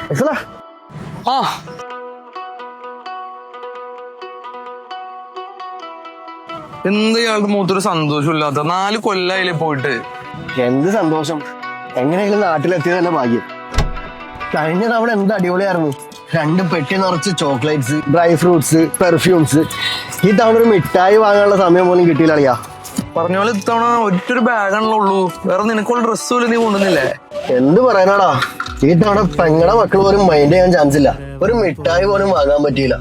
ആ എന്ത് ഇയാൾക്ക് മൂത്തൊരു സന്തോഷമില്ലാത്ത 4 കൊല്ലായില്ലേ പോയിട്ട്. എന്ത് സന്തോഷം, എങ്ങനെയെങ്കിലും നാട്ടിലെത്തിയത് തന്നെ ഭാഗ്യം. കഴിഞ്ഞ തവണ എന്ത് അടിപൊളിയായിരുന്നു. 2 പെട്ടി നിറച്ച് ചോക്ലേറ്റ്സ്, ഡ്രൈ ഫ്രൂട്ട്സ്, പെർഫ്യൂംസ്. ഈ തവണ ഒരു മിഠായി വാങ്ങാനുള്ള സമയം പോലും കിട്ടിയില്ല അളിയാ. പറഞ്ഞ പോലെ ഇത്തവണ ഒറ്റൊരു ബാഗാണല്ലോ ഉള്ളൂ. വേറെ നിനക്കുള്ള ഡ്രസ്സ് പോലും നീ കൊണ്ടുവന്നില്ലേ? എന്ത് പറയാനാടാ, ഈ തവണ പെങ്ങളുടെ മക്കൾ പോലും മൈൻഡ് ചെയ്യാൻ ചാൻസ് ഇല്ല. ഒരു മിഠായി പോലും വാങ്ങാൻ പറ്റിയില്ല.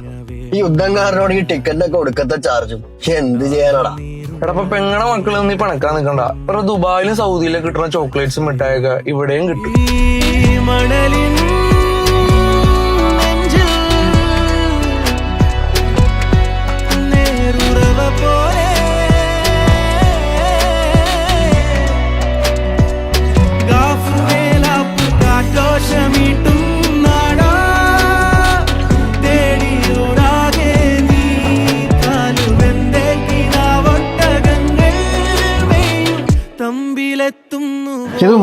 ഈ യുദ്ധം കാരനോട് ഈ ടിക്കറ്റിനൊക്കെ ഒടുക്കത്തെ ചാർജും. എന്ത് ചെയ്യാനാടാ. എടാ ഇപ്പൊ പെങ്ങളുടെ മക്കളെ നീ പണക്കാൻ നിൽക്കണ്ട. ഇപ്പൊ ദുബായിലും സൗദിയിലും കിട്ടുന്ന ചോക്ലേറ്റ്സും മിഠായൊക്കെ ഇവിടെയും കിട്ടും. ഇത്